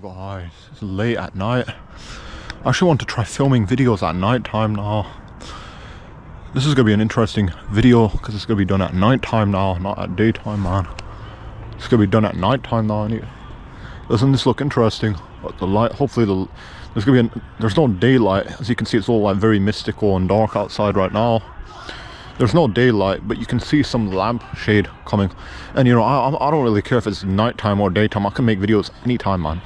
Guys, it's late at night. I actually want to try filming videos at night time now. This is gonna be an interesting video because it's gonna be done at night time now, not at daytime, man. It's gonna be done at night time now. Doesn't this look interesting? But the light, hopefully there's no daylight. As you can see, it's all like very mystical and dark outside right now. There's no daylight, but you can see some lampshade coming. And you know, I don't really care if it's nighttime or daytime. I can make videos anytime, man.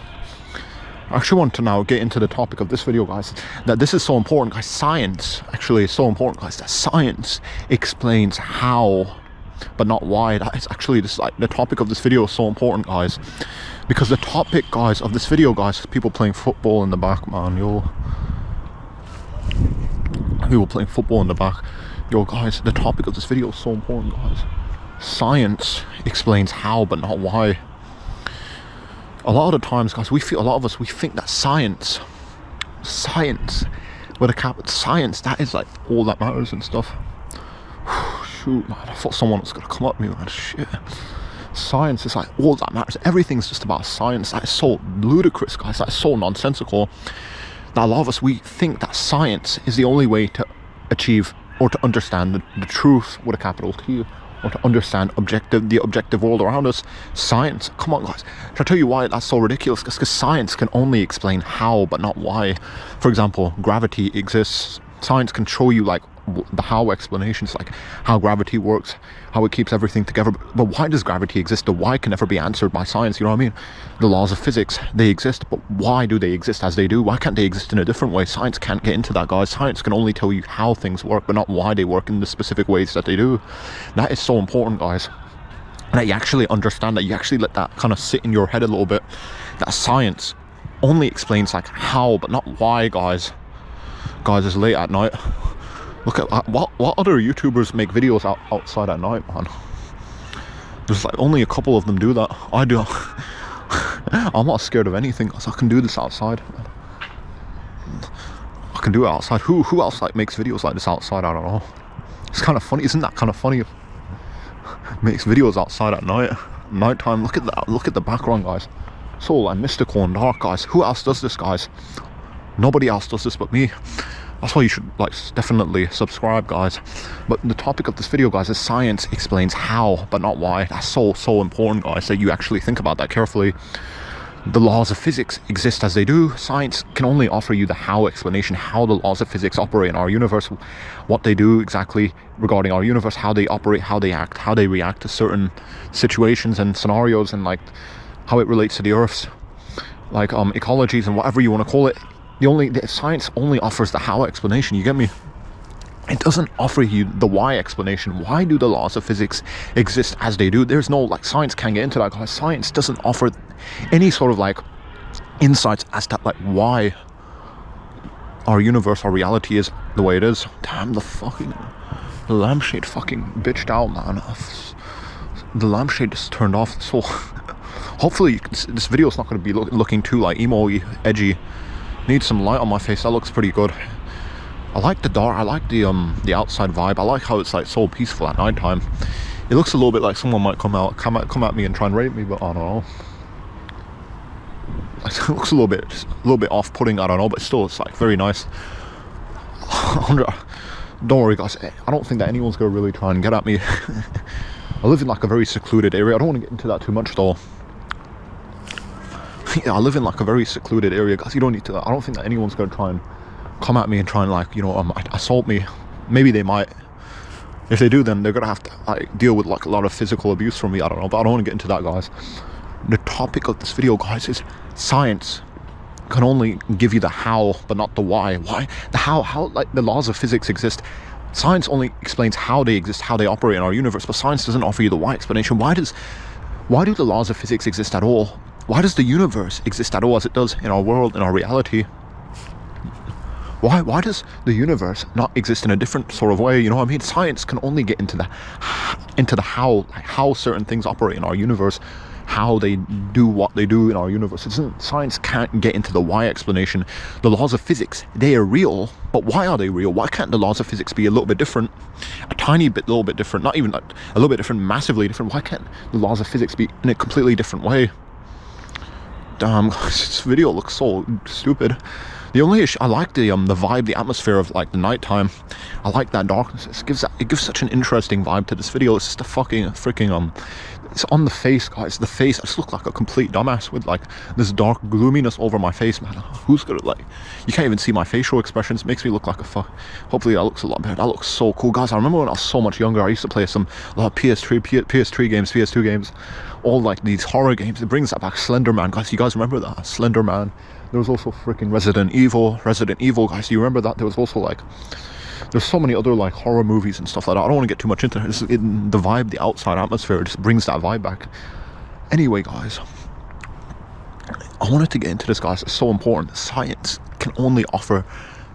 I actually want to now get into the topic of this video, guys. That this is so important, guys. Science actually is so important, guys. That science explains how, but not why. That is actually this, like, the topic of this video is so important, guys. Because the topic, guys, of this video, guys, people playing football in the back, man. Yo, people playing football in the back. Yo, guys, the topic of this video is so important, guys. Science explains how, but not why. A lot of the times, guys, we think that science with a capital, science, that is like all that matters and stuff. Shoot, man, I thought someone was gonna come at me, man. Shit. Science is like all that matters. Everything's just about science. That is so ludicrous, guys. That is so nonsensical. That a lot of us, we think that science is the only way to achieve or to understand the truth with a capital T, or to understand the objective world around us. Science, come on, guys. Should I tell you why that's so ridiculous? Because science can only explain how, but not why. For example, gravity exists. Science can show you like the how explanations, like how gravity works, how it keeps everything together. But why does gravity exist? The why can never be answered by science, you know what I mean? The laws of physics, they exist, but why do they exist as they do? Why can't they exist in a different way? Science can't get into that, guys. Science can only tell you how things work, but not why they work in the specific ways that they do. That is so important, guys. And that you actually understand, that you actually let that kind of sit in your head a little bit, that science only explains like how, but not why, guys. Guys, it's late at night. Look at what other YouTubers make videos outside at night, man. There's like only a couple of them do that. I do. I'm not scared of anything, because I can do this outside, man. I can do it outside. Who else like makes videos like this outside? I don't know. It's kind of funny, isn't that kind of funny? Makes videos outside at nighttime. Look at that. Look at the background, guys. It's all like mystical and dark, guys. Who else does this, guys? Nobody else does this but me. That's why you should like definitely subscribe, guys. But the topic of this video, guys, is science explains how, but not why. That's so important, guys, that you actually think about that carefully. The laws of physics exist as they do. Science can only offer you the how explanation, how the laws of physics operate in our universe, what they do exactly regarding our universe, how they operate, how they act, how they react to certain situations and scenarios, and like how it relates to the Earth's like ecologies and whatever you want to call it. The science only offers the how explanation, you get me? It doesn't offer you the why explanation. Why do the laws of physics exist as they do? There's no, like, science can't get into that, because science doesn't offer any sort of like insights as to like why our universe, our reality is the way it is. Damn, the lampshade fucking bitched out, man. The lampshade just turned off. So hopefully this video is not going to be looking too like emo-y, edgy. Need some light on my face. That looks pretty good. I like the dark. I like the outside vibe. I like how it's like so peaceful at night time. It looks a little bit like someone might come at me and try and rape me, but I don't know. It looks a little bit off-putting. I don't know, but still, it's like very nice. Don't worry, guys. I don't think that anyone's gonna really try and get at me. I live in like a very secluded area. I don't want to get into that too much, though. Yeah, I live in like a very secluded area, guys. You don't need to. I don't think that anyone's gonna try and come at me and try and like, you know, assault me. Maybe they might. If they do, then they're gonna have to like deal with like a lot of physical abuse from me. I don't know, but I don't want to get into that, guys. The topic of this video, guys, is science can only give you the how, but not the why. Why? The how like the laws of physics exist. Science only explains how they exist, how they operate in our universe, but science doesn't offer you the why explanation. Why do the laws of physics exist at all? Why does the universe exist at all as it does in our world, in our reality? Why does the universe not exist in a different sort of way? You know what I mean? Science can only get into the how certain things operate in our universe, how they do what they do in our universe. Science can't get into the why explanation. The laws of physics, they are real, but why are they real? Why can't the laws of physics be a little bit different? A little bit different, not even like a little bit different, massively different. Why can't the laws of physics be in a completely different way? Damn, this video looks so stupid. The only issue, I like the vibe, the atmosphere of like the nighttime. I like that darkness. It gives such an interesting vibe to this video. It's just a freaking it's on the face, guys. The face, I just look like a complete dumbass with like this dark gloominess over my face, man. Who's gonna like? You can't even see my facial expressions. It makes me look like a fuck. Hopefully that looks a lot better. That looks so cool, guys. I remember when I was so much younger, I used to play a lot of PS3 games, PS2 games, all like these horror games. It brings that back. Slender Man, guys. You guys remember that? Slender Man. There was also freaking Resident Evil, guys. Do you remember that? There was also like, there's so many other like horror movies and stuff like that. I don't want to get too much into it. The vibe, the outside atmosphere, it just brings that vibe back. Anyway, guys, I wanted to get into this, guys. It's so important. Science can only offer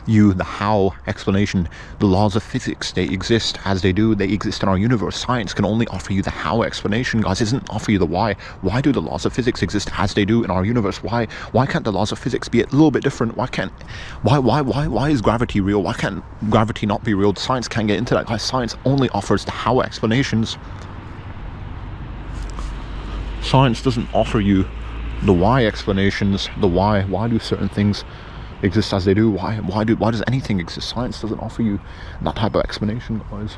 you the how explanation. The laws of physics, they exist as they do. They exist in our universe. Science can only offer you the how explanation, guys. It doesn't offer you the why. Why do the laws of physics exist as they do in our universe? Why can't the laws of physics be a little bit different? Why is gravity real? Why can't gravity not be real? Science can't get into that, guys. Science only offers the how explanations. Science doesn't offer you the why explanations. The why do certain things exist as they do? Why does anything exist? Science doesn't offer you that type of explanation, guys.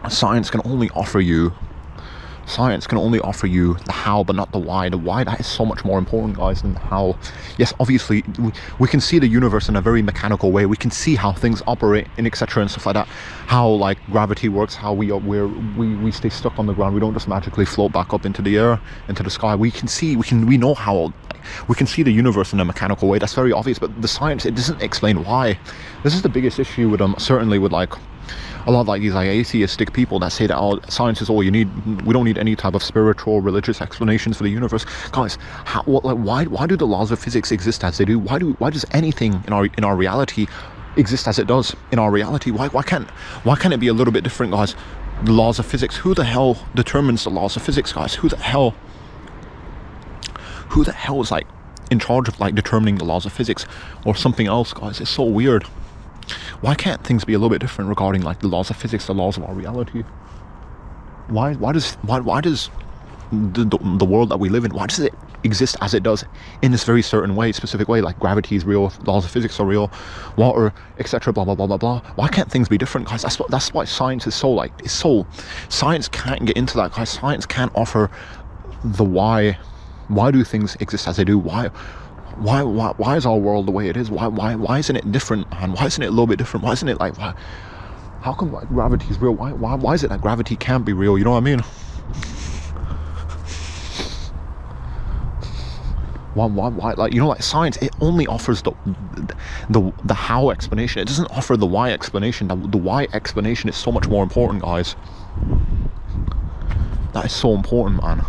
Science can only offer you the how, but not the why. The why, that is so much more important, guys, than the how. Yes, obviously we can see the universe in a very mechanical way. We can see how things operate and etc. and stuff like that. How like gravity works, how we stay stuck on the ground. We don't just magically float back up into the air, into the sky. We know how. We can see the universe in a mechanical way. That's very obvious, but the science, it doesn't explain why. This is the biggest issue with certainly with like a lot of like these like atheistic people that say that, oh, science is all you need. We don't need any type of spiritual, religious explanations for the universe. Guys, why do the laws of physics exist as they do? Why does anything in our reality exist as it does in our reality? Why can't it be a little bit different, guys? The laws of physics. Who the hell determines the laws of physics, guys? Who the hell is like in charge of like determining the laws of physics or something else, guys? It's so weird. Why can't things be a little bit different regarding like the laws of physics, the laws of our reality? Why does the world that we live in, why does it exist as it does in this very certain way, specific way? Like gravity is real, laws of physics are real, water, etc. Blah blah blah blah blah. Why can't things be different, guys? That's why science is so like, science can't get into that, guys. Science can't offer the why. Why do things exist as they do? Why is our world the way it is? Why isn't it different, man? Why isn't it a little bit different? Why isn't it like, how come like gravity is real? Why is it that gravity can't be real? You know what I mean? Why like, you know, like science, it only offers the how explanation. It doesn't offer the why explanation. The why explanation is so much more important, guys. That is so important, man.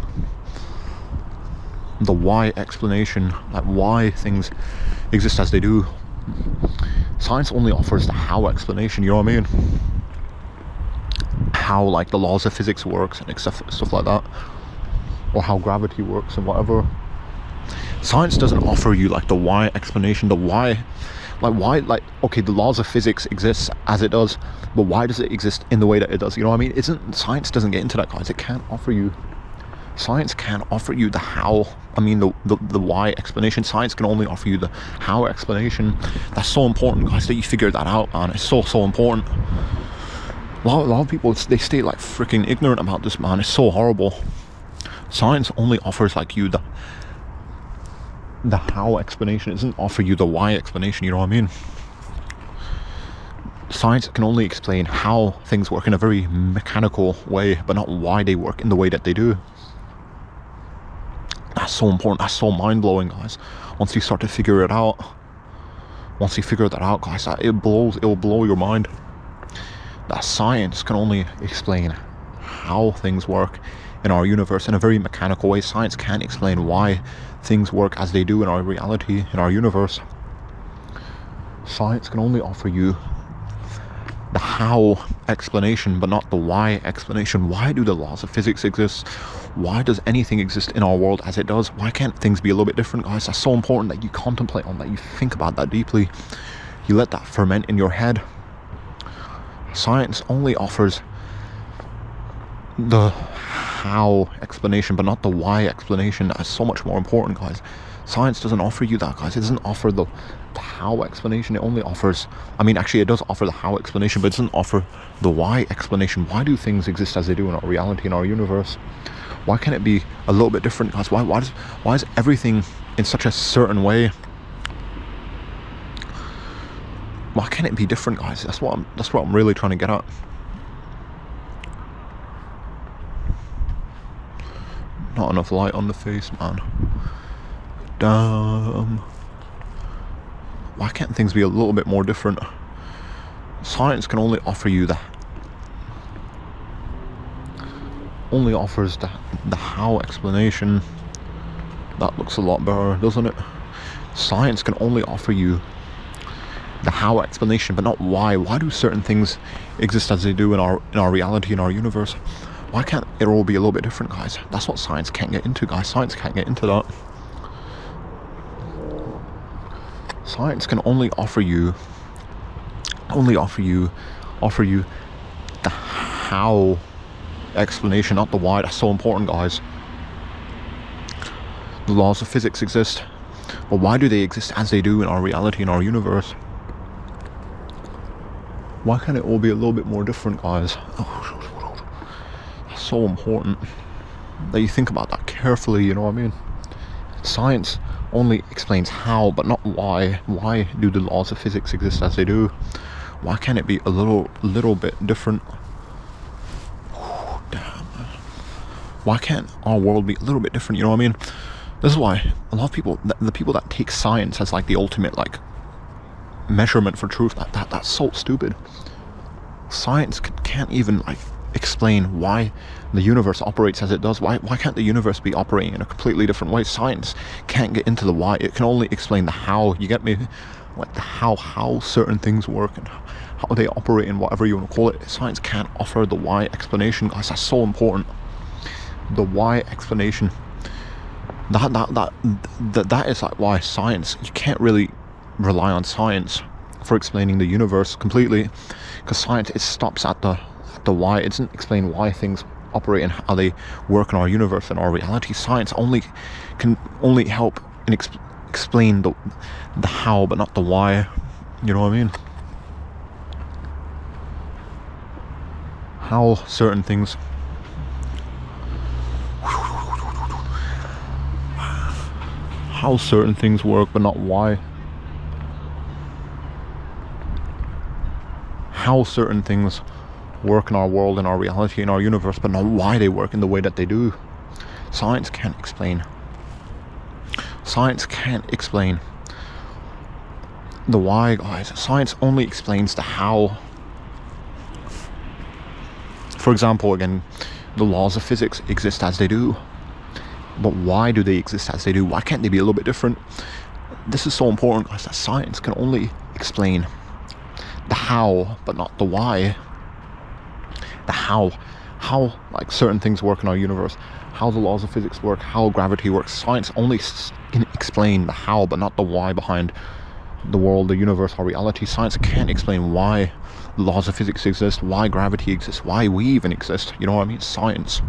The why explanation, like why things exist as they do. Science only offers the how explanation, you know what I mean? How like the laws of physics works and stuff like that, or how gravity works and whatever. Science doesn't offer you like the why explanation. The why, like okay, the laws of physics exist as it does, but why does it exist in the way that it does? You know what I mean? Science doesn't get into that, guys. It can't offer you. Science can't offer you the how. I mean the why explanation. Science can only offer you the how explanation. That's so important, guys, that you figure that out, man. It's so important. A lot of people, they stay like freaking ignorant about this, man. It's so horrible. Science only offers like you the how explanation. It doesn't offer you the why explanation, you know what I mean? Science can only explain how things work in a very mechanical way, but not why they work in the way that they do. That's so important. That's so mind-blowing, guys. Once you start to figure it out, once you figure that out, guys, it will blow your mind. That science can only explain how things work in our universe in a very mechanical way. Science can't explain why things work as they do in our reality, in our universe. Science can only offer you the how explanation, but not the why explanation. Why do the laws of physics exist? Why does anything exist in our world as it does? Why can't things be a little bit different, guys? That's so important that you contemplate on that, you think about that deeply, you let that ferment in your head. Science only offers the how explanation, but not the why explanation. That is so much more important, guys. Science doesn't offer you that, guys. It doesn't offer the how explanation. It only offers, I mean, actually it does offer the how explanation, but it doesn't offer the why explanation. Why do things exist as they do in our reality, in our universe? Why can't it be a little bit different, guys? Why is everything in such a certain way? Why can't it be different, guys? That's what I'm really trying to get at. Not enough light on the face, man. Damn. Why can't things be a little bit more different? Science can only offer you only offers the how explanation. That looks a lot better, doesn't it? Science can only offer you the how explanation, but not why. Why do certain things exist as they do in our reality, in our universe? Why can't it all be a little bit different, guys? That's what science can't get into, guys. Science can't get into that. Science can only offer you the how explanation, not the why. That's so important, guys. The laws of physics exist, but why do they exist as they do in our reality, in our universe? Why can't it all be a little bit more different, guys? That's so important that you think about that carefully, you know what I mean? Science only explains how, but not why. Why do the laws of physics exist as they do? Why can't it be a little bit different? Damn. Why can't our world be a little bit different, you know what I mean? This is why a lot of people, the people that take science as like the ultimate like measurement for truth, that's so stupid. Science can't even like explain why the universe operates as it does. Why can't the universe be operating in a completely different way? Science can't get into the why. It can only explain the how. You get me? Like the how certain things work and how they operate and whatever you want to call it. Science can't offer the why explanation, guys. That's so important. The why explanation. That is like why science. You can't really rely on science for explaining the universe completely, because science, it stops at the why. It doesn't explain why things operate and how they work in our universe and our reality. Science can only help and explain the how, but not the why. You know what I mean? How certain things work, but not why. How certain things work in our world, in our reality, in our universe, but not why they work in the way that they do. Science can't explain. Science can't explain the why, guys. Science only explains the how. For example, again, the laws of physics exist as they do. But why do they exist as they do? Why can't they be a little bit different? This is so important, guys, that science can only explain the how, but not the why. The how like certain things work in our universe, how the laws of physics work, how gravity works. Science only can explain the how, but not the why behind the world, the universe, our reality. Science can't explain why the laws of physics exist, why gravity exists, why we even exist. You know what I mean? Science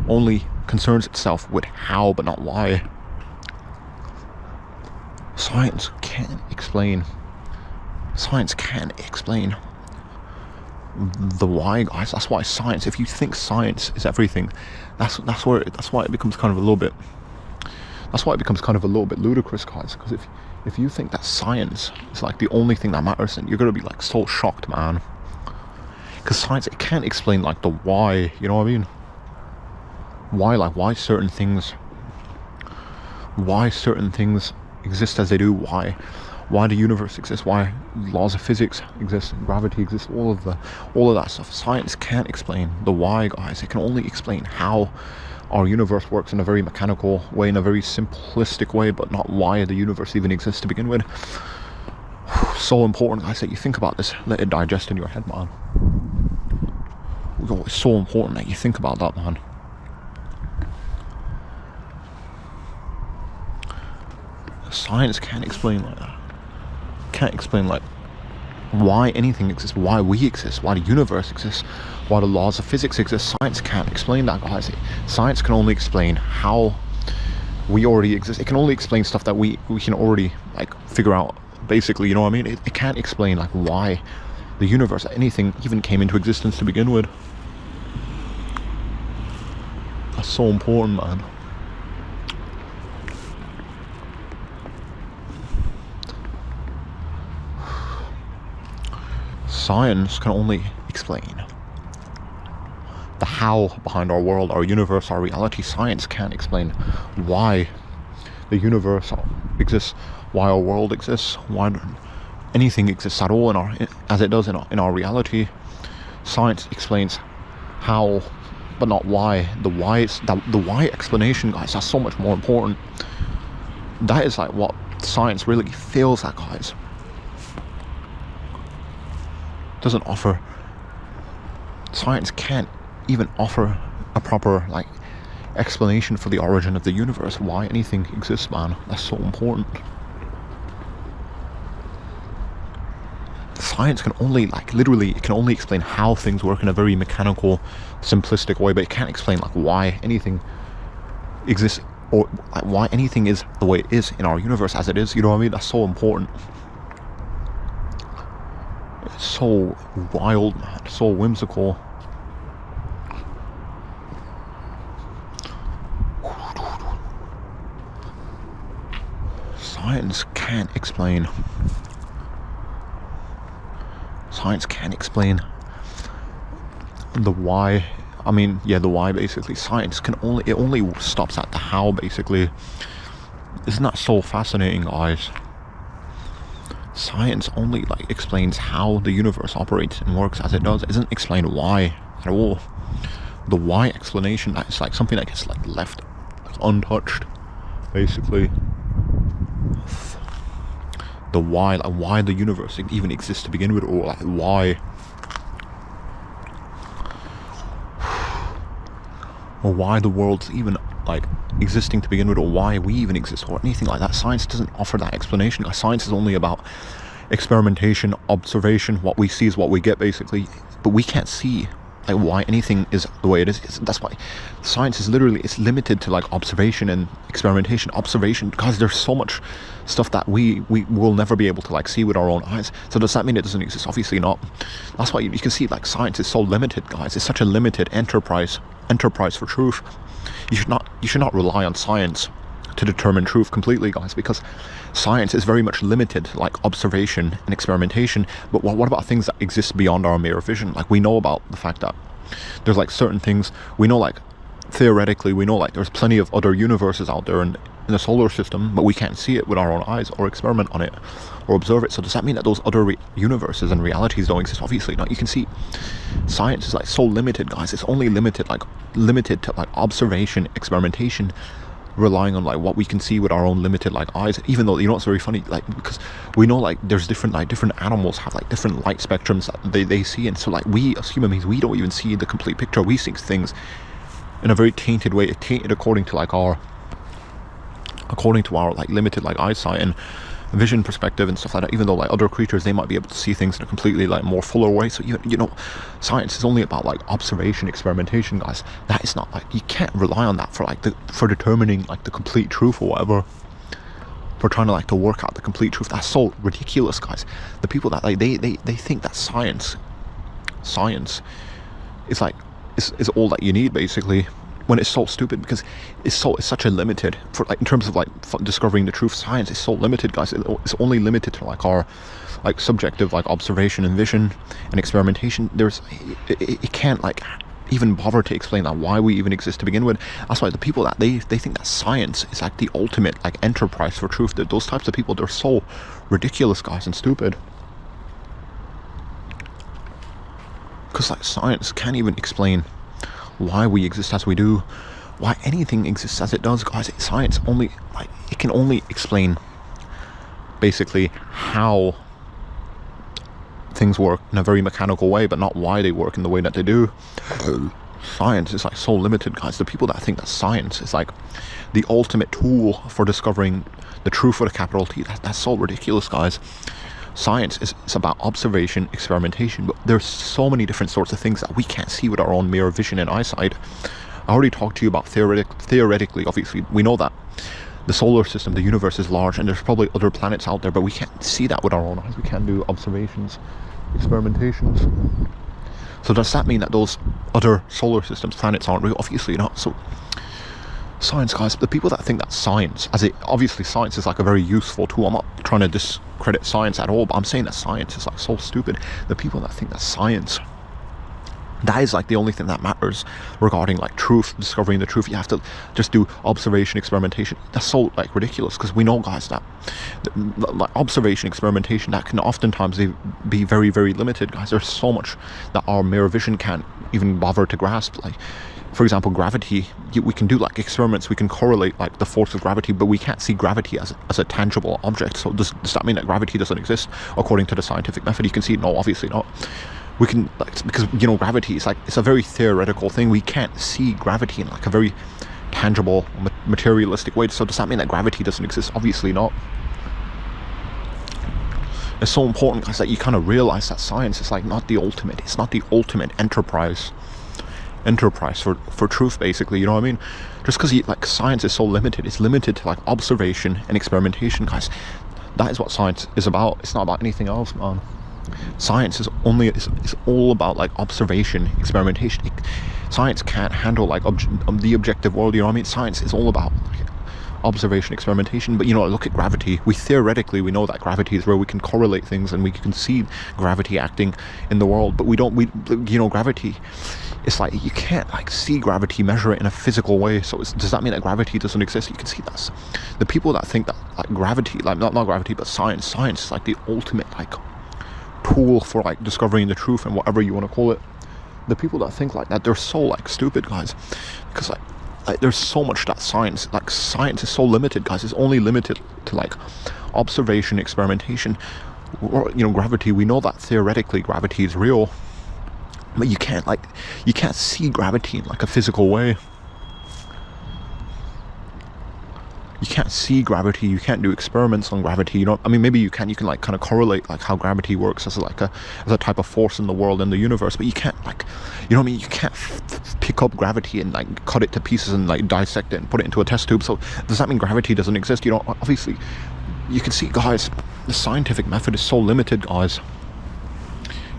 only concerns itself with how, but not why. Science can't explain the why, guys. That's why science, if you think science is everything, that's why it becomes kind of a little bit ludicrous, guys. Because if you think that science is like the only thing that matters, then you're gonna be like so shocked, man. Because science, it can't explain like the why, you know what I mean? Why certain things exist as they do, why the universe exists, why laws of physics exist, gravity exists, all of that stuff. Science can't explain the why, guys. It can only explain how our universe works in a very mechanical way, in a very simplistic way, but not why the universe even exists to begin with. So important, guys, that you think about this, let it digest in your head, man. It's so important that you think about that, man. Science can't explain like that. Can't explain like why anything exists, why we exist, why the universe exists, why the laws of physics exist. Science can't explain that, guys. Science can only explain how we already exist. It can only explain stuff that we can already like figure out, basically, you know what I mean? It can't explain like why the universe, anything even came into existence to begin with. That's so important, man. Science can only explain the how behind our world, our universe, our reality. Science can't explain why the universe exists, why our world exists, why anything exists at all in our, as it does in our reality. Science explains how, but not why. The why explanation, guys, that's so much more important. That is like what science really fails at, guys. Doesn't offer, science can't even offer a proper like explanation for the origin of the universe, why anything exists, man. That's so important. Science can only like literally, it can only explain how things work in a very mechanical, simplistic way, but it can't explain like why anything exists, or like why anything is the way it is in our universe as it is, you know what I mean? That's so important. It's so wild, man, so whimsical. Science can't explain. Science can't explain the why. I mean, yeah, the why, basically. Science can only, it only stops at the how, basically. Isn't that so fascinating, guys? Science only like explains how the universe operates and works as it does. It doesn't explain why at all. The why explanation, that is like something that gets like left untouched, basically. The why, like why the universe even exists to begin with, or like why, or why the world's even like existing to begin with, or why we even exist, or anything like that. Science doesn't offer that explanation. Science is only about experimentation, observation. What we see is what we get, basically. But we can't see like why anything is the way it is. That's why science is literally, it's limited to like observation and experimentation. Observation, because there's so much stuff that we will never be able to like see with our own eyes. So does that mean it doesn't exist? Obviously not. That's why you can see like science is so limited, guys. It's such a limited enterprise for truth. You should not rely on science to determine truth completely, guys, because science is very much limited, like observation and experimentation. But what about things that exist beyond our mere vision? Like, we know about the fact that there's like certain things, we know like theoretically, we know like there's plenty of other universes out there in the solar system, but we can't see it with our own eyes or experiment on it or observe it. So does that mean that those other universes and realities don't exist? Obviously not. You can see science is like so limited, guys. It's only limited to like observation, experimentation, relying on like what we can see with our own limited like eyes. Even though, you know, it's very funny, like, because we know like there's different animals have like different light spectrums that they see, and so like we as human beings, we don't even see the complete picture. We see things in a very tainted way, tainted according to our like limited like eyesight and vision perspective and stuff like that. Even though like other creatures, they might be able to see things in a completely like more fuller way. So you know, science is only about like observation, experimentation, guys. That is not like, you can't rely on that for like for determining like the complete truth or whatever, for trying to like to work out the complete truth. That's so ridiculous, guys. The people that like they think that science is like is all that you need, basically, when it's so stupid, because it's such a limited, for like in terms of like discovering the truth. Science is so limited, guys. It's only limited to like our like subjective like observation and vision and experimentation. It can't like even bother to explain that why we even exist to begin with. That's why the people that they think that science is like the ultimate like enterprise for truth, those types of people, they're so ridiculous, guys, and stupid. Because like science can't even explain why we exist as we do, why anything exists as it does, guys. Science only like, it can only explain basically how things work in a very mechanical way, but not why they work in the way that they do. Science is like so limited, guys. The people that think that science is like the ultimate tool for discovering the truth with a capital T, that's so ridiculous, guys. Science is about observation, experimentation, but there's so many different sorts of things that we can't see with our own mere vision and eyesight. I already talked to you about theoretically, obviously, we know that the solar system, the universe is large, and there's probably other planets out there, but we can't see that with our own eyes. We can't do observations, experimentations. So does that mean that those other solar systems, planets aren't real? Obviously not. So science, guys, the people that think that science, obviously science is like a very useful tool. I'm not trying to discredit science at all, but I'm saying that science is like so stupid. The people that think that science, that is like the only thing that matters regarding like truth, discovering the truth. You have to just do observation, experimentation. That's so like ridiculous, because we know, guys, that like observation, experimentation, that can oftentimes be very, very limited, guys. There's so much that our mere vision can't even bother to grasp. Like, for example, gravity. We can do like experiments, we can correlate like the force of gravity, but we can't see gravity as a tangible object. So does that mean that gravity doesn't exist according to the scientific method? You can see, no, obviously not. We can, like, because, you know, gravity is like, it's a very theoretical thing. We can't see gravity in like a very tangible, materialistic way. So does that mean that gravity doesn't exist? Obviously not. It's so important, guys, that you kind of realize that science is like not the ultimate. It's not the ultimate enterprise for truth, basically, you know what I mean? Just because like science is so limited, it's limited to like observation and experimentation, guys. That is what science is about. It's not about anything else, man. Science is all about like observation, experimentation. Science can't handle like the objective world, you know what I mean? Science is all about like observation, experimentation. But, you know, look at gravity. We know that gravity is real. We can correlate things and we can see gravity acting in the world, but you know, gravity, it's like you can't like see gravity, measure it in a physical way. So does that mean that gravity doesn't exist? You can see that the people that think that like gravity, like not gravity, but science is like the ultimate like tool for like discovering the truth and whatever you want to call it. The people that think like that, they're so like stupid, guys, because like there's so much that science is so limited, guys. It's only limited to like observation, experimentation. Or, you know, gravity, we know that theoretically gravity is real, but you can't see gravity in like a physical way. You can't see gravity, you can't do experiments on gravity, you know. I mean, maybe you can like kind of correlate like how gravity works as a type of force in the world, in the universe, but you can't like, you know what I mean, you can't pick up gravity and like cut it to pieces and like dissect it and put it into a test tube. So does that mean gravity doesn't exist? You know, obviously you can see, guys, the scientific method is so limited, guys.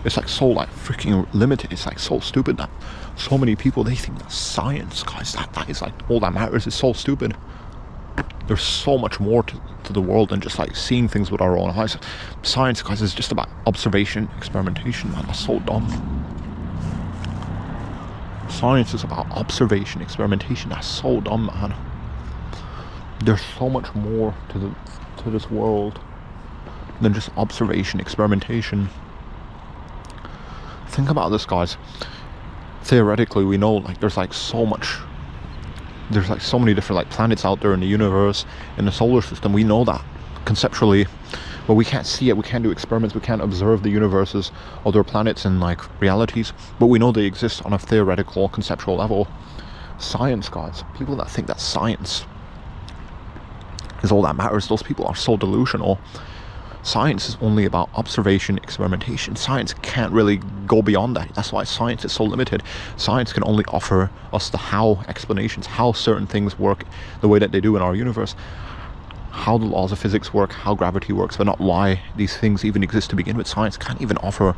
It's like so like freaking limited. It's like so stupid that so many people, they think that science, guys, that is like all that matters. Is so stupid. There's so much more to the world than just like seeing things with our own eyes. Science, guys, is just about observation, experimentation, man. That's so dumb. Science is about observation, experimentation. That's so dumb, man. There's so much more to this world than just observation, experimentation. Think about this, guys. Theoretically, we know like there's like so many different like planets out there in the universe, in the solar system. We know that conceptually, but we can't see it. We can't do experiments. We can't observe the universes, other planets, and like realities, but we know they exist on a theoretical, conceptual level. Science, guys, people that think that science is all that matters, those people are so delusional. Science is only about observation, experimentation. Science can't really go beyond that. That's why science is so limited. Science can only offer us the how explanations, how certain things work the way that they do in our universe, how the laws of physics work, how gravity works, but not why these things even exist to begin with. Science can't even offer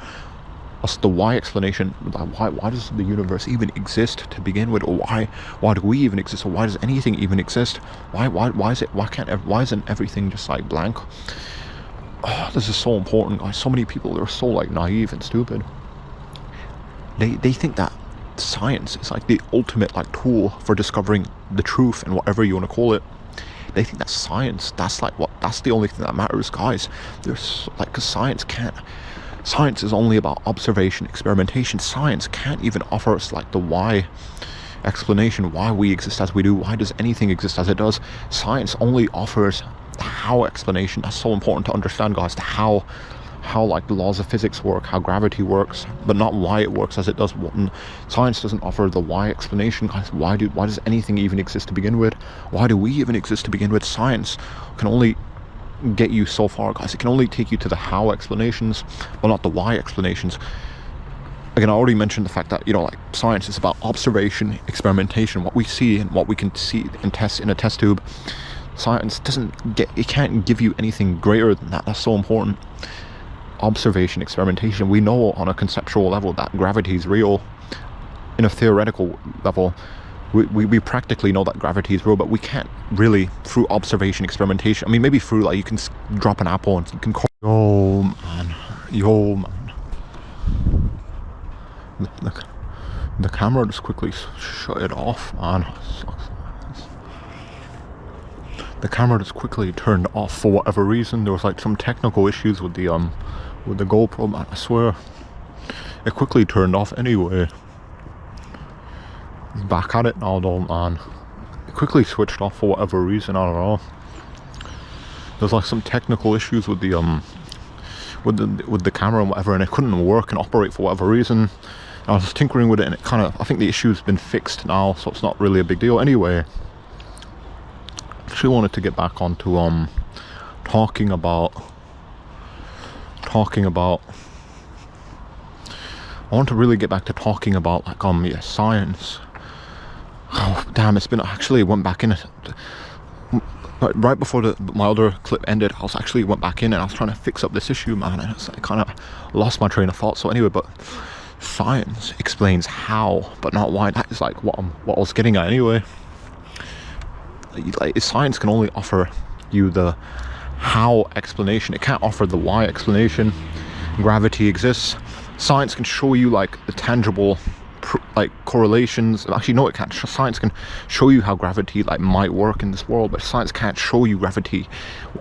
us the why explanation. Why does the universe even exist to begin with? Or why do we even exist? Or why does anything even exist? Why isn't everything just like blank? Oh, this is so important, guys. So many people, they're so like naive and stupid. They think that science is like the ultimate like tool for discovering the truth and whatever you want to call it. They think that science, that's the only thing that matters, guys. There's like, because science is only about observation, experimentation. Science can't even offer us like the why explanation, why we exist as we do, why does anything exist as it does. Science only offers the how explanation. That's so important to understand, guys. The how like the laws of physics work, how gravity works, but not why it works as it does. Science doesn't offer the why explanation, guys. Why does anything even exist to begin with? Why do we even exist to begin with? Science can only get you so far, guys. It can only take you to the how explanations, but not the why explanations. Again, I already mentioned the fact that, you know, like science is about observation, experimentation, what we see and what we can see and test in a test tube. Science it can't give you anything greater than that. That's so important. Observation, experimentation. We know on a conceptual level that gravity is real. In a theoretical level, we practically know that gravity is real, but we can't really through observation, experimentation. I mean, maybe through like you can drop an apple and you can call. Yo man. The camera just quickly shut it off, man. The camera just quickly turned off for whatever reason. There was like some technical issues with the GoPro, man. I swear, it quickly turned off anyway. It's back at it now though, man. It quickly switched off for whatever reason. I don't know. There's like some technical issues with the camera and whatever, and it couldn't work and operate for whatever reason. I was tinkering with it and it kind of, I think the issue's been fixed now, so it's not really a big deal. Anyway, I actually wanted to get back onto talking about I want to really get back to talking about like yeah, science. Oh damn, it's been, actually went back in it right before my other clip ended. I went back in and I was trying to fix up this issue, man, and I kind of lost my train of thought. So anyway, but science explains how, but not why. That is like what I was getting at anyway. Like, science can only offer you the how explanation. It can't offer the why explanation. Gravity exists. Science can show you like the tangible like correlations. Actually no, it can't. Science can show you how gravity like might work in this world, but science can't show you gravity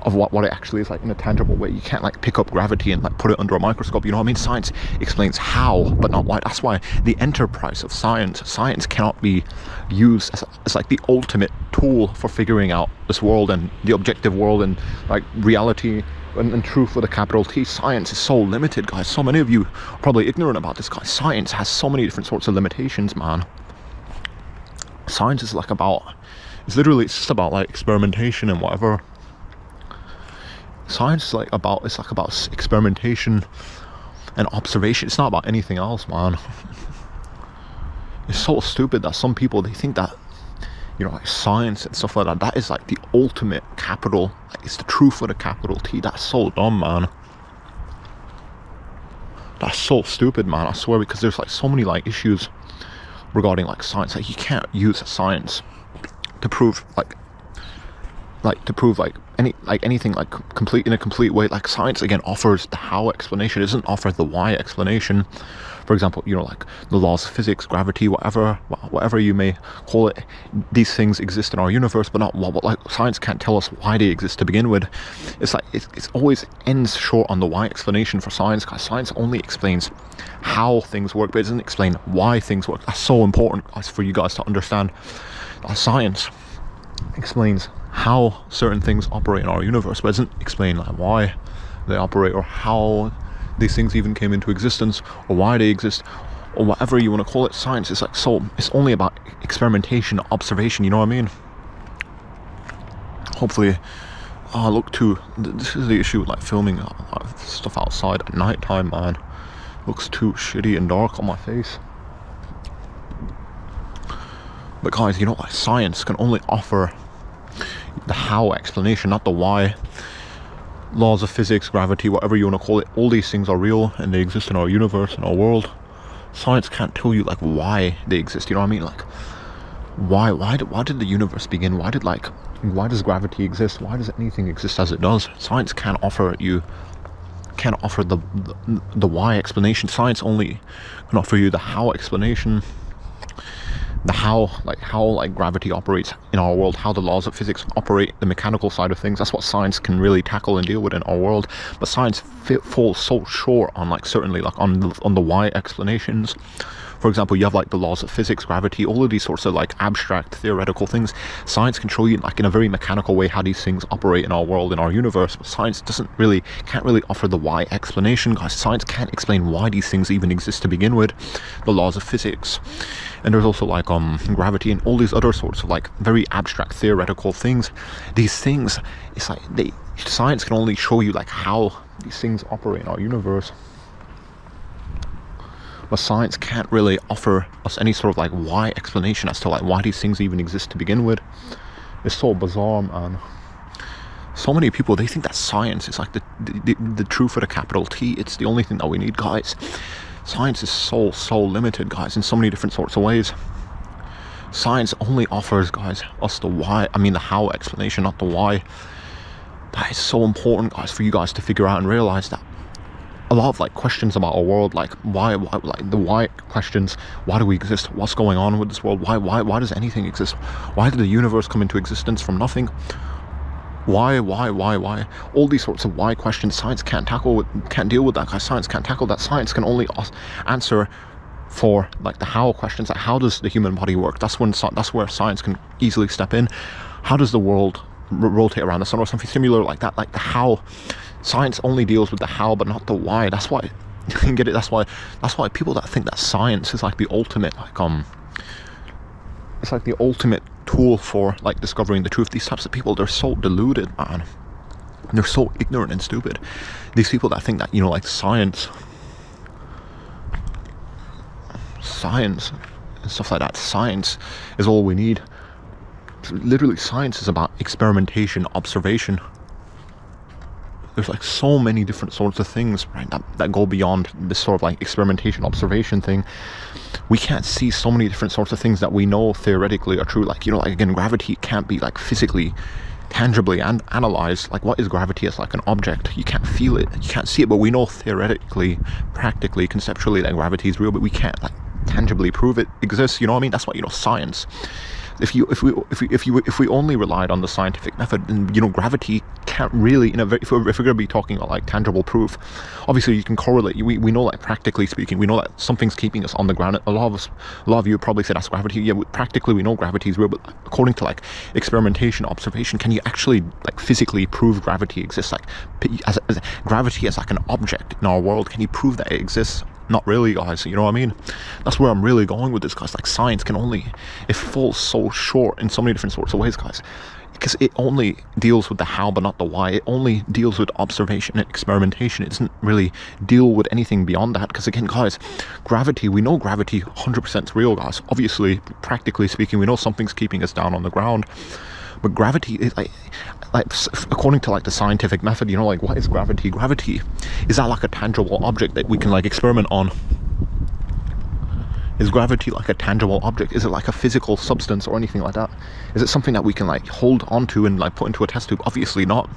of what it actually is like in a tangible way. You can't like pick up gravity and like put it under a microscope, you know what I mean? Science explains how, but not why. That's why the enterprise of science cannot be used as like the ultimate tool for figuring out this world and the objective world and like reality and truth with a capital T. Science is so limited, guys. So many of you are probably ignorant about this, guys. Science has so many different sorts of limitations, man. Science is like it's just about like experimentation and whatever. Science is like about experimentation and observation. It's not about anything else, man. It's so stupid that some people, they think that, you know, like science and stuff like that, that is like the ultimate capital, like it's the truth with a capital T. That's so dumb, man. That's so stupid, man, I swear, because there's like so many like issues regarding like science. Like you can't use science to prove anything like complete in a complete way. Like science again offers the how explanation, it doesn't offer the why explanation. For example, you know, like the laws of physics, gravity, whatever you may call it, these things exist in our universe, but not what like science can't tell us why they exist to begin with. It's like it's always ends short on the why explanation for science, because science only explains how things work, but it doesn't explain why things work. That's so important, guys, for you guys to understand. Science explains how certain things operate in our universe, but it doesn't explain like why they operate or how these things even came into existence or why they exist or whatever you want to call it. Science is like, so it's only about experimentation, observation, you know what I mean? Hopefully this is the issue with like filming stuff outside at night time, man. Looks too shitty and dark on my face. But guys, you know what, science can only offer the how explanation, not the why. Laws of physics, gravity, whatever you want to call it, all these things are real and they exist in our universe, in our world. Science can't tell you like why they exist, you know what I mean? Like why did the universe begin? Why does gravity exist? Why does anything exist as it does? Science can't offer the why explanation. Science only can offer you the how explanation. The how gravity operates in our world, how the laws of physics operate, the mechanical side of things. That's what science can really tackle and deal with in our world. But science falls so short on like certainly like on the why explanations. For example, you have like the laws of physics, gravity, all of these sorts of like abstract theoretical things. Science can show you like in a very mechanical way how these things operate in our world, in our universe, but science can't really offer the why explanation, guys. Science can't explain why these things even exist to begin with. The laws of physics, and there's also like gravity and all these other sorts of like very abstract theoretical things. These things, it's like Science can only show you like how these things operate in our universe, but science can't really offer us any sort of like why explanation as to like why these things even exist to begin with. It's so bizarre, man. So many people, they think that science is like the truth with a capital T. It's the only thing that we need, guys. Science is so limited, guys, in so many different sorts of ways. Science only offers, guys, us the why, the how explanation, not the why. That is so important, guys, for you guys to figure out and realize that a lot of like questions about our world, like why like the why questions, why do we exist, what's going on with this world, why does anything exist, why did the universe come into existence from nothing, why all these sorts of why questions, science can't deal with that, guys. Science can't tackle that. Science can only answer for like the how questions, like how does the human body work. That's where science can easily step in. How does the world rotate around the sun, or something similar like that, like the how. Science only deals with the how but not the why. That's why you can get it. That's why people that think that science is like the ultimate it's like the ultimate tool for like discovering the truth, these types of people, they're so deluded, man. They're so ignorant and stupid. These people that think that, you know, like science and stuff like that, science is all we need. Literally, science is about experimentation, observation. There's like so many different sorts of things, right, that go beyond this sort of like experimentation, observation thing. We can't see so many different sorts of things that we know theoretically are true. Like, you know, like again, gravity can't be like physically, tangibly and analyzed. Like, what is gravity as like an object? You can't feel it, you can't see it, but we know theoretically, practically, conceptually that gravity is real, but we can't like tangibly prove it exists. You know what I mean? That's why, you know, science. If we only relied on the scientific method, then, you know, gravity can't really, if we're going to be talking about like tangible proof, obviously you can correlate. We know, like, practically speaking, we know that something's keeping us on the ground. A lot of you probably say that's gravity. Yeah, practically we know gravity is real, but according to like experimentation, observation, can you actually like physically prove gravity exists? Like, as gravity as like an object in our world, can you prove that it exists? Not really, guys. You know what I mean? That's where I'm really going with this, guys. Like, science can only, it falls so short in so many different sorts of ways, guys, because it only deals with the how but not the why. It only deals with observation and experimentation. It doesn't really deal with anything beyond that, because again, guys, gravity, we know gravity 100% is real, guys. Obviously, practically speaking, we know something's keeping us down on the ground. But gravity is like according to like the scientific method, you know, like, what is gravity? Gravity, is that like a tangible object that we can like experiment on? Is gravity like a tangible object? Is it like a physical substance or anything like that? Is it something that we can like hold onto and like put into a test tube? Obviously not.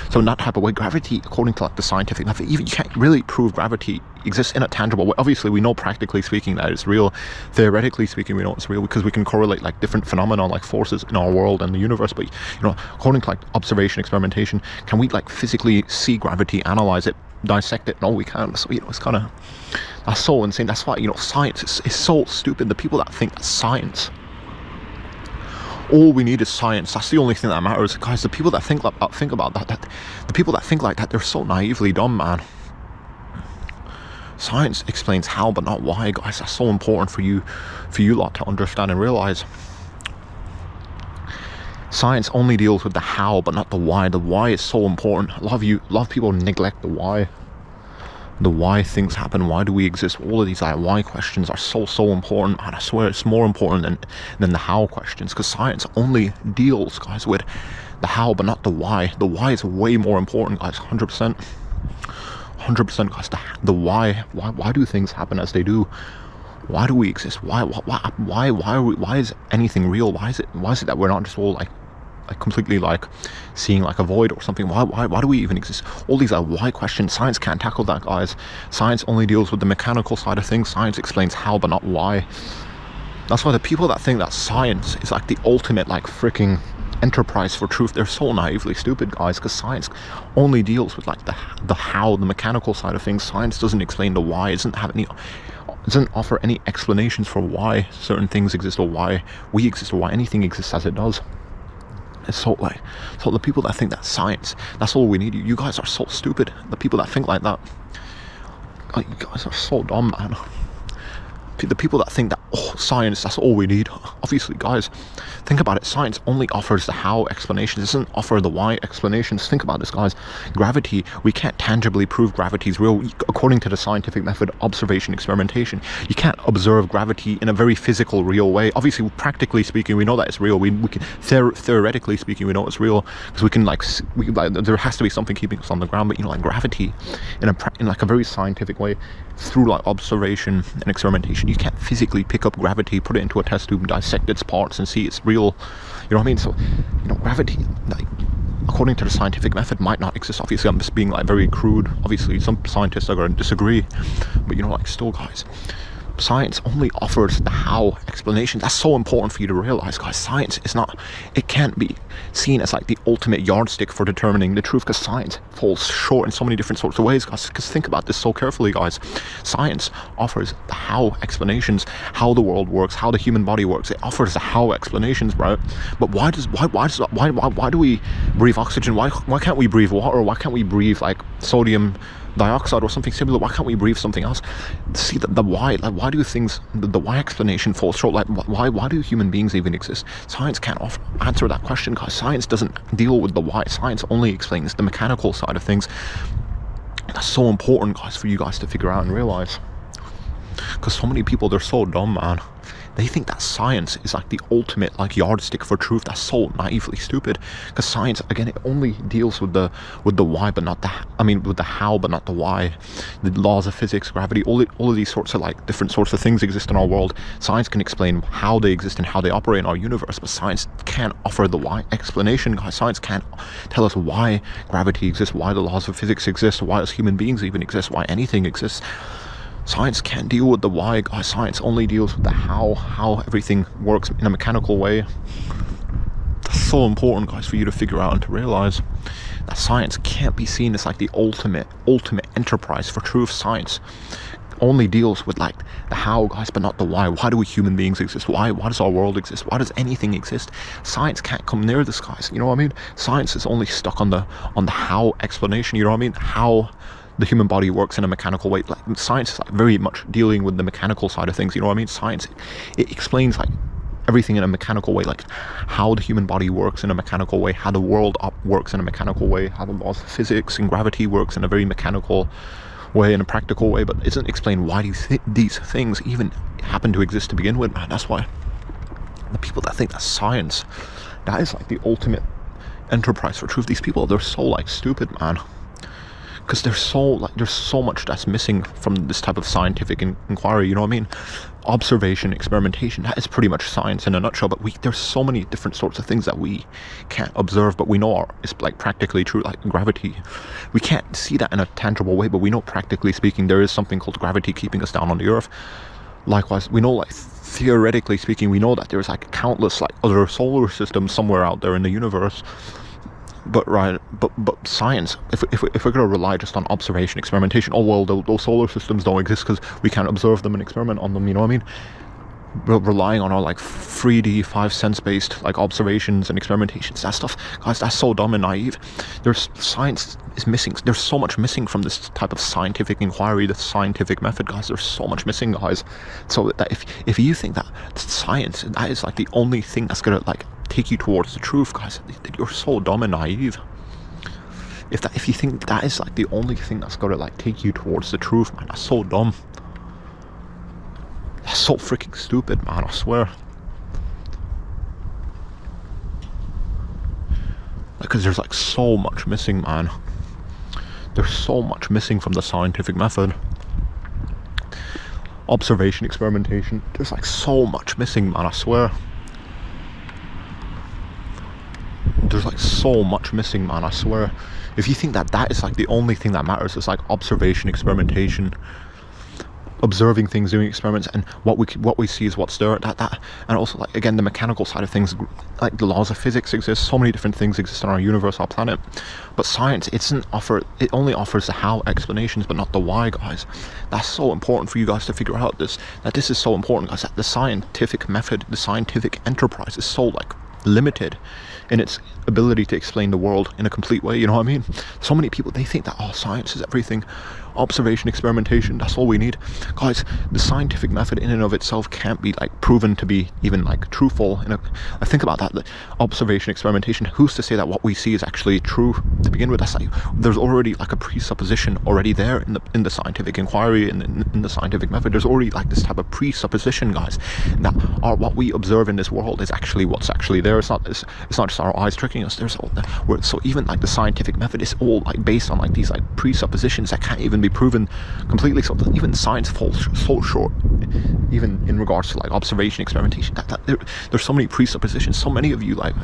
So in that type of way, gravity, according to like the scientific method, even you can't really prove gravity exists in a tangible way. Obviously we know practically speaking that it's real. Theoretically speaking, we know it's real because we can correlate like different phenomena, like forces in our world and the universe. But, you know, according to like observation, experimentation, can we like physically see gravity, analyze it, dissect it? No, we can't. So, you know, it's kind of, that's so insane. That's why, you know, science is so stupid. The people that think that science, all we need is science, that's the only thing that matters, guys. The people that think about that, the people that think like that, they're so naively dumb, man. Science explains how but not why, guys. That's so important for you lot to understand and realize. Science only deals with the how but not the why. The why is so important. A lot of people neglect the why. The why things happen, why do we exist? All of these like why questions are so important, and I swear it's more important than the how questions, because science only deals, guys, with the how but not the why. The why is way more important, guys. 100%, guys. The why do things happen as they do? Why do we exist? Why is anything real? Why is it that we're not just all like completely like seeing like a void or something? Why do we even exist? All these are why questions. Science can't tackle that, guys. Science only deals with the mechanical side of things. Science explains how but not why. That's why the people that think that science is like the ultimate like freaking enterprise for truth, they're so naively stupid, guys, because science only deals with like the how, the mechanical side of things. Science doesn't explain the why. It doesn't offer any explanations for why certain things exist, or why we exist, or why anything exists as it does. It's so the people that think that science, that's all we need, you guys are so stupid. The people that think like that, you guys are so dumb, man. The people that think that, oh, science, that's all we need. Obviously, guys, think about it. Science only offers the how explanations. It doesn't offer the why explanations. Think about this, guys. Gravity, we can't tangibly prove gravity is real. According to the scientific method, observation, experimentation, you can't observe gravity in a very physical, real way. Obviously, practically speaking, we know that it's real. We can, theoretically speaking, we know it's real, because we can, like, there has to be something keeping us on the ground. But, you know, like gravity, in like a very scientific way, through like observation and experimentation, you can't physically pick up gravity, put it into a test tube, dissect its parts and see it's real. You know what I mean? So, you know, gravity, like, according to the scientific method, might not exist. Obviously, I'm just being like very crude. Obviously, some scientists are going to disagree, but, you know, like, still, guys, science only offers the how explanation. That's so important for you to realize, guys. Science is not, it can't be seen as like the ultimate yardstick for determining the truth, because science falls short in so many different sorts of ways, guys. Because think about this so carefully, guys. Science offers the how explanations, how the world works, how the human body works. It offers the how explanations, bro. But why do we breathe oxygen? Why can't we breathe water? Why can't we breathe like sodium dioxide or something similar? Why can't we breathe something else? See the why, like, why do things, the why explanation falls short? Like, why do human beings even exist? Science can't answer that question, guys. Science doesn't deal with the why. Science only explains the mechanical side of things. That's so important, guys, for you guys to figure out and realize, because so many people, they're so dumb, man. They think that science is like the ultimate like yardstick for truth. That's so naively stupid, because science, again, it only deals with the why, but not the, with the how, but not the why. The laws of physics, gravity, all of these sorts of like different sorts of things exist in our world. Science can explain how they exist and how they operate in our universe, but science can't offer the why explanation, guys. Science can't tell us why gravity exists, why the laws of physics exist, why us human beings even exist, why anything exists. Science can't deal with the why, guys. Science only deals with the how everything works in a mechanical way. That's so important, guys, for you to figure out and to realize that science can't be seen as like the ultimate enterprise for truth. Science only deals with like the how, guys, but not the why. Why do we human beings exist? Why does our world exist? Why does anything exist? Science can't come near this, guys. You know what I mean? Science is only stuck on the how explanation. You know what I mean? How the human body works in a mechanical way. Like, science is like very much dealing with the mechanical side of things. You know what I mean? Science, it explains like everything in a mechanical way, like how the human body works in a mechanical way, how the world works in a mechanical way, how the laws of physics and gravity works in a very mechanical way, in a practical way, but it doesn't explain why these things even happen to exist to begin with, man. That's why the people that think that science, that is like the ultimate enterprise for truth, these people, they're so like stupid, man. Because there's so much that's missing from this type of scientific inquiry. You know what I mean? Observation, experimentation, that is pretty much science in a nutshell. But there's so many different sorts of things that we can't observe, but we know is like practically true. Like gravity, we can't see that in a tangible way, but we know, practically speaking, there is something called gravity keeping us down on the earth. Likewise, we know, like, theoretically speaking, we know that there's like countless like other solar systems somewhere out there in the universe. But science, if we're going to rely just on observation, experimentation, oh well, those solar systems don't exist because we can't observe them and experiment on them, you know what I mean? We're relying on our like 3D 5 sense based like observations and experimentations, that stuff, guys, that's so dumb and naive. Science is missing. There's so much missing from this type of scientific inquiry, the scientific method, guys. There's so much missing, guys. So that if you think that science, that is like the only thing that's gonna like take you towards the truth, guys, you're so dumb and naive. If you think that is like the only thing that's gonna like take you towards the truth, man, that's so dumb. That's so freaking stupid, man, I swear. Because there's like so much missing, man. There's so much missing from the scientific method. Observation, experimentation, there's like so much missing, man, I swear. There's like so much missing, man, I swear. If you think that is like the only thing that matters, it's like observation, experimentation, observing things, doing experiments, and what we see is what's there, that and also, like, again, the mechanical side of things, like the laws of physics exist, so many different things exist in our universe, our planet. But science, it only offers the how explanations, but not the why, guys. That's so important for you guys to figure out, this is so important, guys, that the scientific method, the scientific enterprise is so like limited in its ability to explain the world in a complete way. You know what I mean? So many people, they think that, oh, science is everything. observation, experimentation, that's all we need. Guys, the scientific method in and of itself can't be like proven to be even like truthful. I think about that, the observation, experimentation, who's to say that what we see is actually true to begin with? That's like, there's already like a presupposition already there in the scientific inquiry, in the scientific method. There's already like this type of presupposition, guys, that what we observe in this world is actually what's actually there. It's not just our eyes tricking us. So even like the scientific method is all like based on like these like presuppositions that can't even be proven completely. So even science falls so short, even in regards to like observation, experimentation. There's so many presuppositions. So many of you like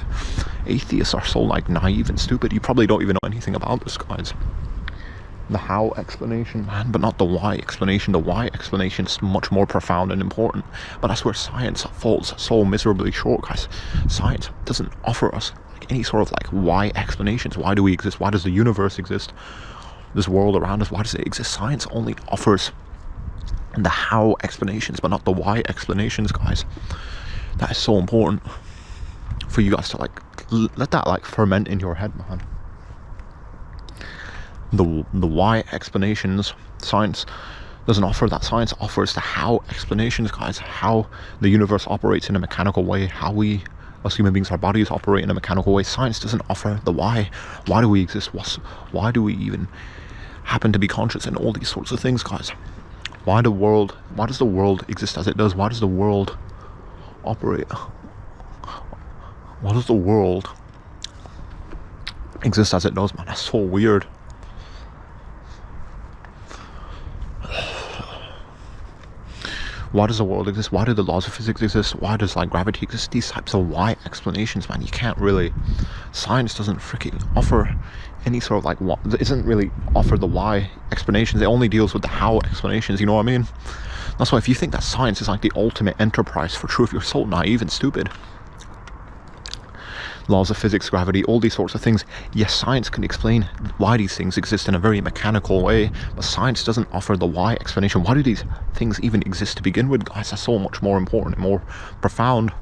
atheists are so like naive and stupid. You probably don't even know anything about this, guys. The how explanation, man, but not the why explanation. The why explanation is much more profound and important, but that's where science falls so miserably short, guys. Science doesn't offer us like any sort of like why explanations. Why do we exist? Why does the universe exist? This world around us, why does it exist? Science only offers the how explanations, but not the why explanations, guys. That is so important for you guys to like let that like ferment in your head, man. The why explanations, science doesn't offer that. Science offers the how explanations, guys. How the universe operates in a mechanical way, how we as human beings, our bodies operate in a mechanical way. Science doesn't offer the why. Why do we exist? Why do we even happen to be conscious, and all these sorts of things, guys? Why does the world exist as it does? Why does the world operate? Why does the world exist as it does, man? That's so weird. Why does the world exist? Why do the laws of physics exist? Why does like gravity exist? These types of why explanations, man. You can't really, science doesn't freaking offer any sort of like what, it doesn't really offer the why explanations. It only deals with the how explanations, you know what I mean? That's why if you think that science is like the ultimate enterprise for truth, you're so naive and stupid. Laws of physics, gravity, all these sorts of things. Yes, science can explain why these things exist in a very mechanical way, but science doesn't offer the why explanation. Why do these things even exist to begin with, guys? That's so much more important and more profound.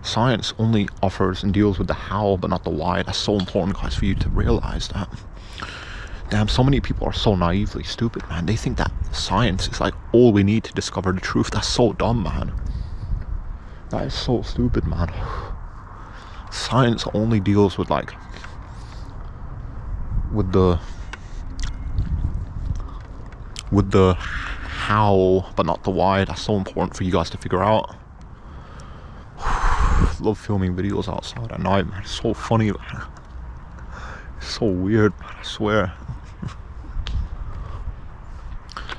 Science only offers and deals with the how, but not the why. That's so important, guys, for you to realize that. Damn, so many people are so naively stupid, man. They think that science is like all we need to discover the truth. That's so dumb, man. That is so stupid, man. Science only deals with like with the how, but not the why. That's so important for you guys to figure out. Love filming videos outside at night, man. It's so funny, man. It's so weird, man. I swear.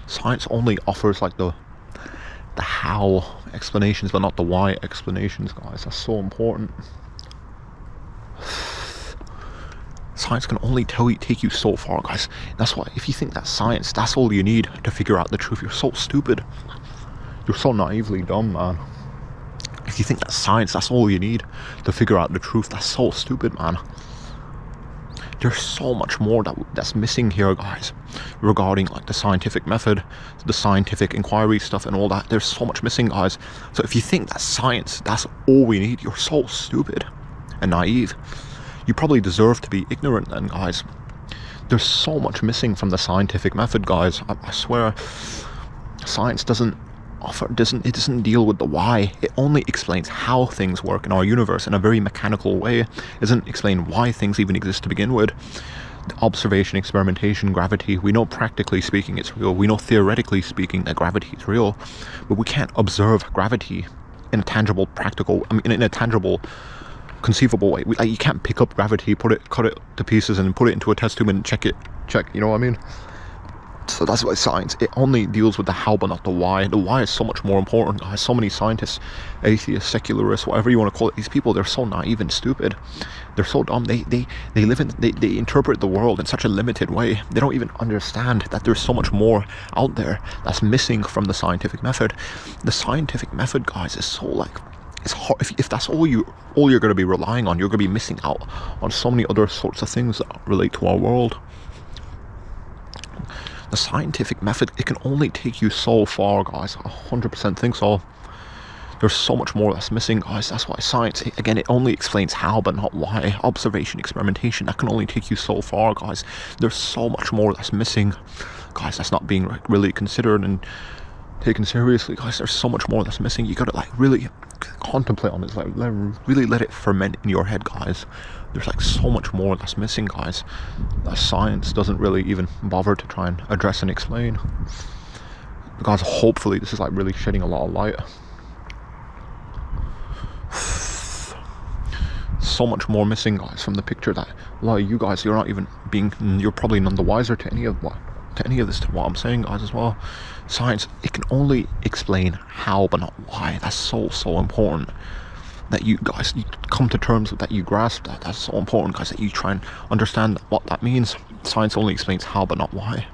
Science only offers like the how explanations, but not the why explanations, guys. That's so important. Science can only take you so far, guys. That's why if you think that science, that's all you need to figure out the truth, you're so stupid. You're so naively dumb, man. If you think that science, that's all you need to figure out the truth, that's so stupid, man. There's so much more that's missing here, guys, regarding like the scientific method, the scientific inquiry stuff and all that. There's so much missing, guys. So if you think that science, that's all we need, you're so stupid and naive. You probably deserve to be ignorant then, guys. There's so much missing from the scientific method, guys. I swear, science doesn't deal with the why. It only explains how things work in our universe in a very mechanical way. It doesn't explain why things even exist to begin with. The observation, experimentation, gravity, we know practically speaking it's real. We know theoretically speaking that gravity is real, but we can't observe gravity in a tangible, in a tangible, conceivable way. You can't pick up gravity, cut it to pieces and put it into a test tube and check, you know what I mean? So that's why science, it only deals with the how but not the why. The why is so much more important, guys. So many scientists, atheists, secularists, whatever you want to call it, these people, they're so naive and stupid. They're so dumb. They interpret the world in such a limited way. They don't even understand that there's so much more out there that's missing from the scientific method. The scientific method, guys, is so like, it's hard. If that's all you're going to be relying on, you're going to be missing out on so many other sorts of things that relate to our world. The scientific method, it can only take you so far, guys. 100% think so. There's so much more that's missing, guys. That's why science, again, it only explains how but not why. Observation, experimentation, that can only take you so far, guys. There's so much more that's missing, guys, that's not being like really considered and taken seriously, guys. There's so much more that's missing. You gotta like really contemplate on this, like really let it ferment in your head, guys. There's like so much more that's missing, guys, that science doesn't really even bother to try and address and explain. Guys, hopefully this is like really shedding a lot of light. So much more missing, guys, from the picture that a lot of you guys, you're probably none the wiser to any of this, to what I'm saying, guys, as well. Science, it can only explain how but not why. That's so important that you guys, you come to terms with that, you grasp that. That's so important, guys, that you try and understand what that means. Science only explains how but not why.